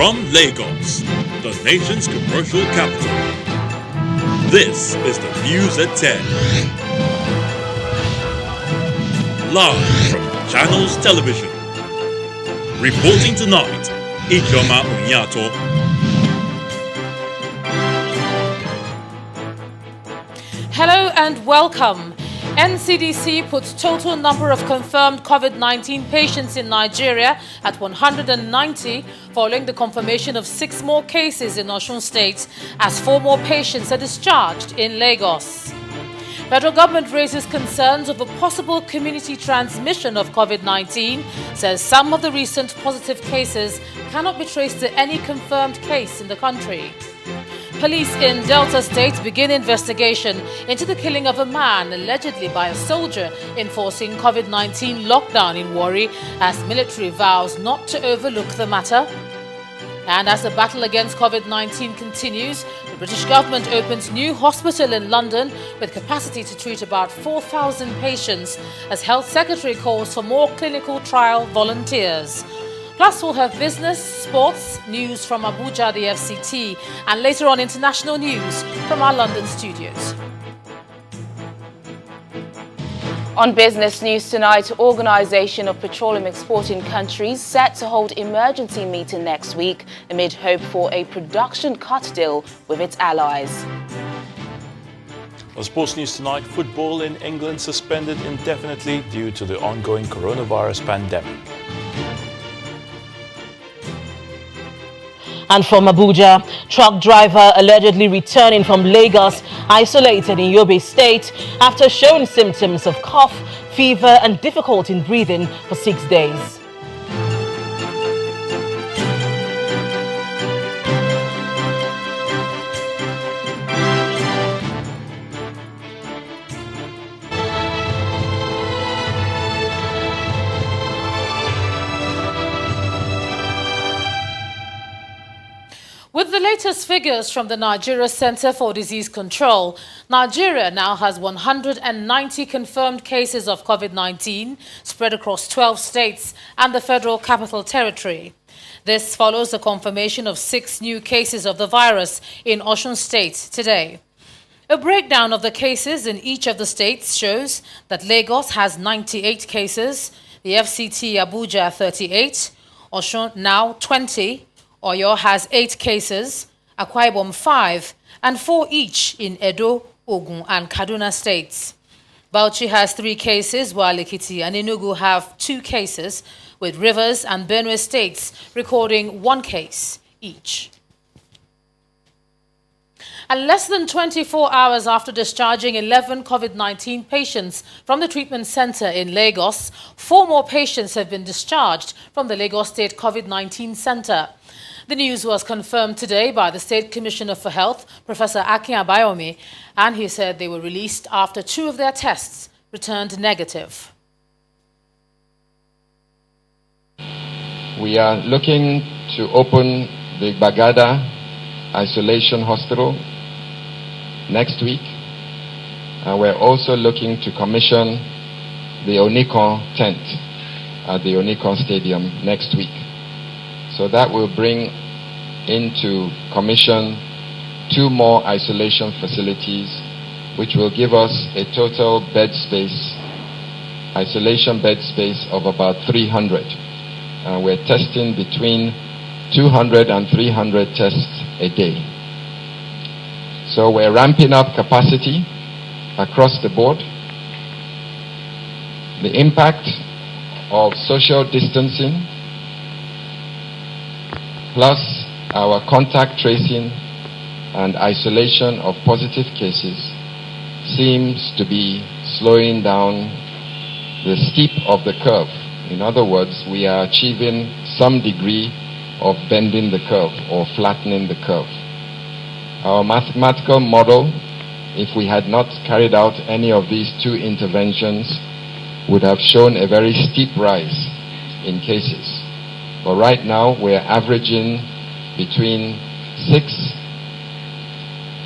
From Lagos, the nation's commercial capital, this is the News at 10. Live from Channels Television. Reporting tonight, Ijoma Onyato. Hello and welcome. NCDC puts total number of confirmed COVID-19 patients in Nigeria at 190 following the confirmation of 6 more cases in Osun State as 4 more patients are discharged in Lagos. Federal government raises concerns over possible community transmission of COVID-19, says some of the recent positive cases cannot be traced to any confirmed case in the country. Police in Bayelsa State begin investigation into the killing of a man allegedly by a soldier enforcing COVID-19 lockdown in Warri as military vows not to overlook the matter. And as the battle against COVID-19 continues, the British government opens new hospital in London with capacity to treat about 4,000 patients as Health Secretary calls for more clinical trial volunteers. Plus, we'll have business, sports, news from Abuja, the FCT, and later on international news from our London studios. On business news tonight, Organization of Petroleum Exporting Countries set to hold emergency meeting next week amid hope for a production cut deal with its allies. On sports news tonight, football in England suspended indefinitely due to the ongoing coronavirus pandemic. And from Abuja, truck driver allegedly returning from Lagos, isolated in Imo State after showing symptoms of cough, fever and difficulty in breathing for 6 days. With the latest figures from the Nigeria Center for Disease Control, Nigeria now has 190 confirmed cases of COVID-19 spread across 12 states and the Federal Capital Territory. This follows the confirmation of 6 new cases of the virus in Osun State today. A breakdown of the cases in each of the states shows that Lagos has 98 cases, the FCT Abuja 38, Osun now 20, Oyo has 8 cases, Akwa Ibom 5, and 4 each in Edo, Ogun, and Kaduna states. Bauchi has 3 cases, while Ekiti and Enugu have 2 cases, with Rivers and Benue states recording 1 case each. And less than 24 hours after discharging 11 COVID-19 patients from the treatment center in Lagos, 4 more patients have been discharged from the Lagos State COVID-19 center. The news was confirmed today by the State Commissioner for Health, Professor Akin Abayomi, and he said they were released after 2 of their tests returned negative. We are looking to open the Bagada Isolation Hospital next week, and we're also looking to commission the Onikon tent at the Onikon Stadium next week. So that will bring into commission 2 more isolation facilities, which will give us a total bed space, isolation bed space of about 300. We're testing between 200 and 300 tests a day. So we're ramping up capacity across the board. The impact of social distancing plus our contact tracing and isolation of positive cases seems to be slowing down the steep of the curve. In other words, we are achieving some degree of bending the curve or flattening the curve. Our mathematical model, if we had not carried out any of these 2 interventions, would have shown a very steep rise in cases. But right now, we're averaging between 6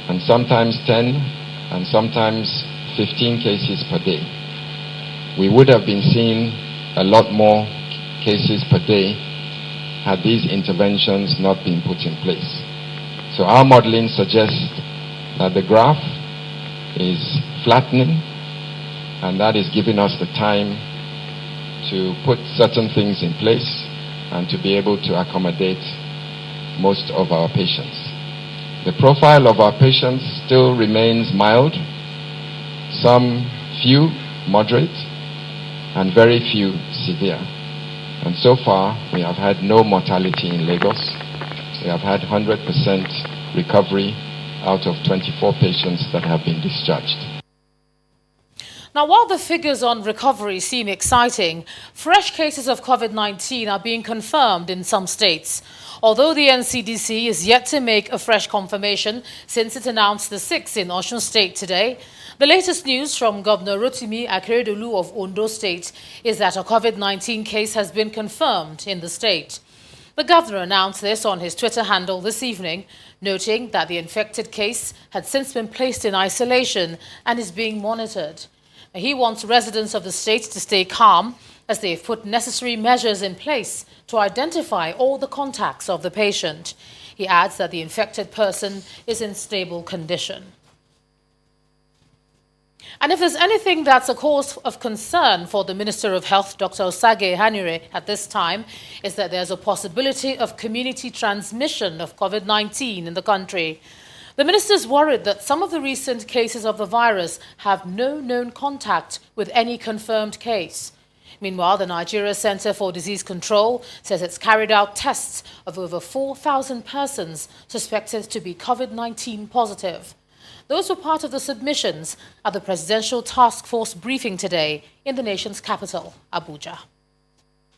and sometimes 10 and sometimes 15 cases per day. We would have been seeing a lot more cases per day had these interventions not been put in place. So our modeling suggests that the graph is flattening, and that is giving us the time to put certain things in place and to be able to accommodate most of our patients. The profile of our patients still remains mild, some few moderate, and very few severe. And so far, we have had no mortality in Lagos. We have had 100% recovery out of 24 patients that have been discharged. Now, while the figures on recovery seem exciting, fresh cases of COVID-19 are being confirmed in some states. Although the NCDC is yet to make a fresh confirmation since it announced the 6 in Imo State today, the latest news from Governor Rotimi Akeredolu of Ondo State is that a COVID-19 case has been confirmed in the state. The governor announced this on his Twitter handle this evening, noting that the infected case had since been placed in isolation and is being monitored. He wants residents of the state to stay calm as they have put necessary measures in place to identify all the contacts of the patient. He adds that the infected person is in stable condition. And if there's anything that's a cause of concern for the Minister of Health, Dr. Osage Hanire, at this time, is that there's a possibility of community transmission of COVID-19 in the country. The minister is worried that some of the recent cases of the virus have no known contact with any confirmed case. Meanwhile, the Nigeria Center for Disease Control says it's carried out tests of over 4,000 persons suspected to be COVID-19 positive. Those were part of the submissions at the Presidential Task Force briefing today in the nation's capital, Abuja.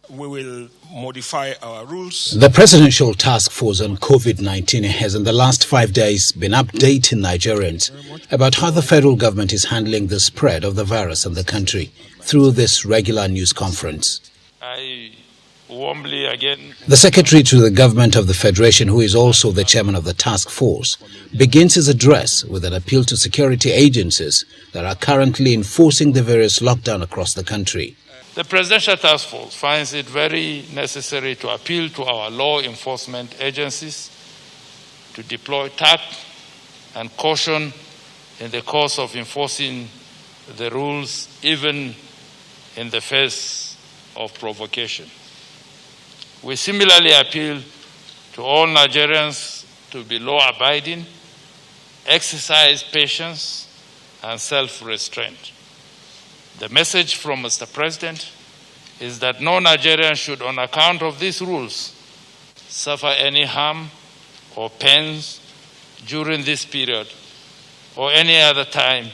We will modify our rules. The Presidential Task Force on COVID-19 has in the last 5 days been updating Nigerians about how the federal government is handling the spread of the virus in the country through this regular news conference. I warmly again... The Secretary to the Government of the Federation, who is also the chairman of the task force, begins his address with an appeal to security agencies that are currently enforcing the various lockdowns across the country. The Presidential Task Force finds it very necessary to appeal to our law enforcement agencies to deploy tact and caution in the course of enforcing the rules, even in the face of provocation. We similarly appeal to all Nigerians to be law-abiding, exercise patience, and self-restraint. The message from Mr. President is that no Nigerian should, on account of these rules, suffer any harm or pains during this period or any other time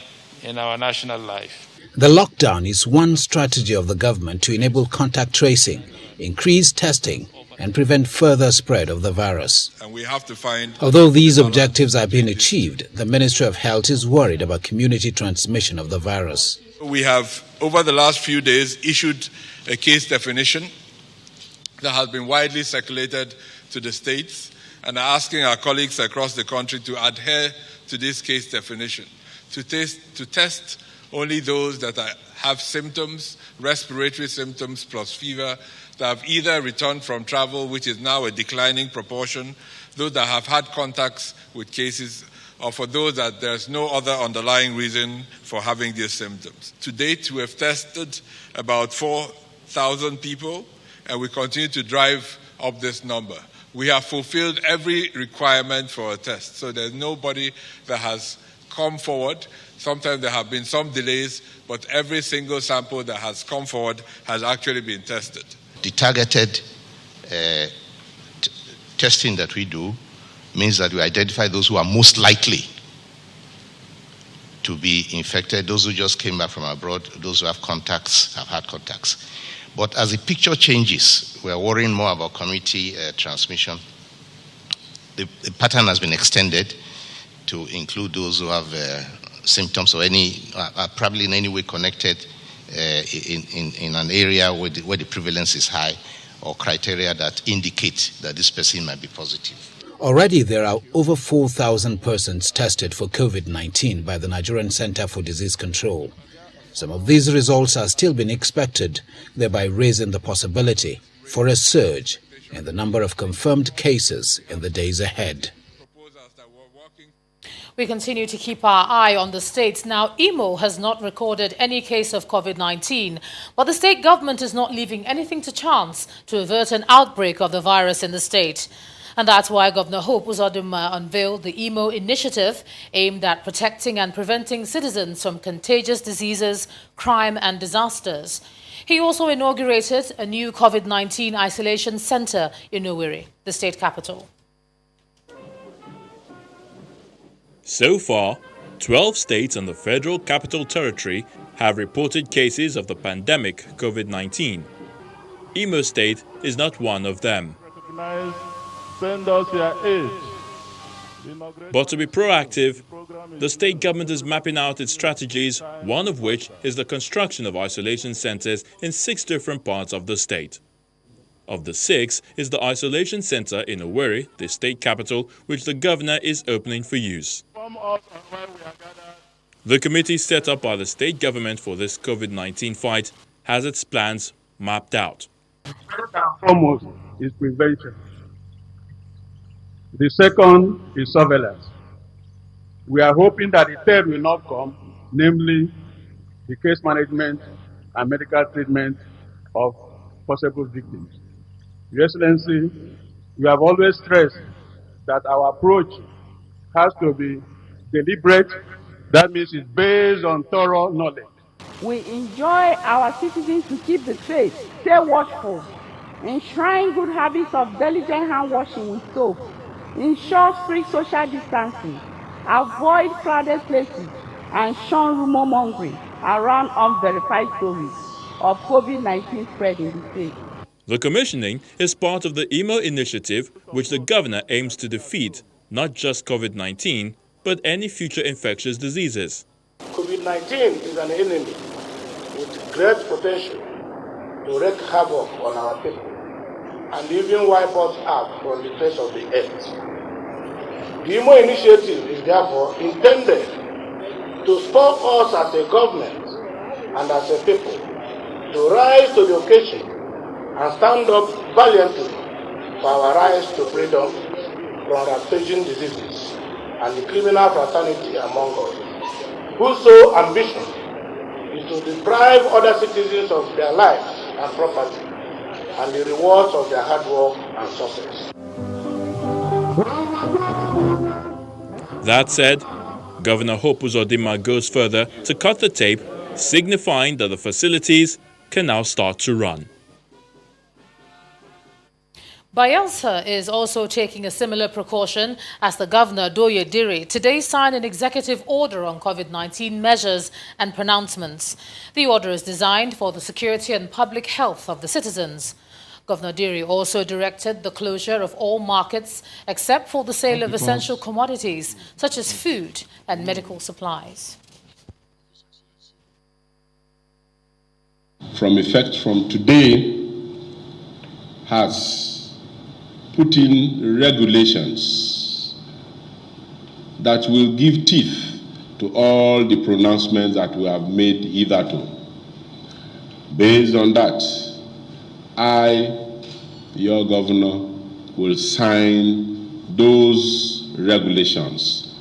in our national life. The lockdown is one strategy of the government to enable contact tracing, increase testing, and prevent further spread of the virus. And we have to find... Although these objectives are being achieved, the Ministry of Health is worried about community transmission of the virus. We have, over the last few days, issued a case definition that has been widely circulated to the states and are asking our colleagues across the country to adhere to this case definition, to test only those that have symptoms, respiratory symptoms plus fever, that have either returned from travel, which is now a declining proportion, those that have had contacts with cases, or for those that there's no other underlying reason for having these symptoms. To date, we have tested about 4,000 people, and we continue to drive up this number. We have fulfilled every requirement for a test, so there's nobody that has come forward. Sometimes there have been some delays, but every single sample that has come forward has actually been tested. The targeted testing that we do means that we identify those who are most likely to be infected, those who just came back from abroad, those who have contacts, have had contacts. But as the picture changes, we are worrying more about community transmission. The pattern has been extended to include those who have symptoms or are probably in any way connected in an area where the prevalence is high, or criteria that indicate that this person might be positive. Already there are over 4,000 persons tested for COVID-19 by the Nigerian Center for Disease Control. Some of these results are still being expected, thereby raising the possibility for a surge in the number of confirmed cases in the days ahead. We continue to keep our eye on the state. Now, Imo has not recorded any case of COVID-19, but the state government is not leaving anything to chance to avert an outbreak of the virus in the state. And that's why Governor Hope Uzodinma unveiled the Imo initiative aimed at protecting and preventing citizens from contagious diseases, crime and disasters. He also inaugurated a new COVID-19 isolation center in Owerri, the state capital. So far, 12 states and the Federal Capital Territory have reported cases of the pandemic COVID-19. Imo State is not one of them. But to be proactive, the state government is mapping out its strategies, one of which is the construction of isolation centers in 6 different parts of the state. Of the 6 is the isolation center in Owerri, the state capital, which the governor is opening for use. The committee set up by the state government for this COVID-19 fight has its plans mapped out. First and foremost is prevention. The second is surveillance. We are hoping that the third will not come, namely the case management and medical treatment of possible victims. Your Excellency, we have always stressed that our approach has to be deliberate. That means it's based on thorough knowledge. We enjoy our citizens to keep the faith, stay watchful, enshrine good habits of diligent hand washing with soap, ensure strict social distancing, avoid crowded places, and shun rumor mongering around unverified stories of COVID-19 spread in the state. The commissioning is part of the Imo initiative, which the governor aims to defeat not just COVID-19, but any future infectious diseases. COVID-19 is an enemy with great potential to wreak havoc on our people and even wipe us out from the face of the earth. The Imo initiative is therefore intended to spur us as a government and as a people to rise to the occasion and stand up valiantly for our rise to freedom from rampaging diseases and the criminal fraternity among us, whose sole ambition is to deprive other citizens of their lives and property and the rewards of their hard work and success. That said, Governor Hope Uzodinma goes further to cut the tape, signifying that the facilities can now start to run. Bayelsa is also taking a similar precaution as the governor, Doye Diri, today signed an executive order on COVID-19 measures and pronouncements. The order is designed for the security and public health of the citizens. Governor Diri also directed the closure of all markets except for the sale of essential commodities such as food and medical supplies. From effect from today has put in regulations that will give teeth to all the pronouncements that we have made hitherto. Based on that, I, your governor, will sign those regulations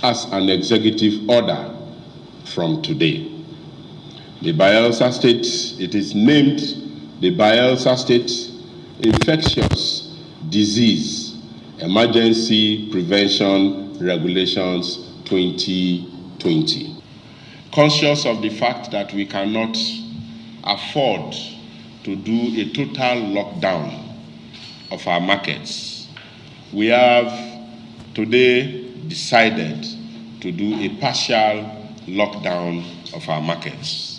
as an executive order from today. The Bayelsa State, it is named the Bayelsa State Infectious Disease Emergency Prevention Regulations 2020. Conscious of the fact that we cannot afford to do a total lockdown of our markets, we have today decided to do a partial lockdown of our markets.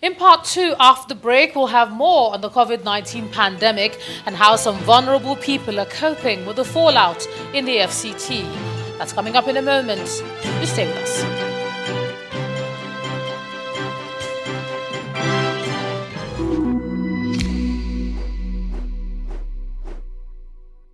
In part 2, after the break, we'll have more on the COVID-19 pandemic and how some vulnerable people are coping with the fallout in the FCT. That's coming up in a moment. You stay with us.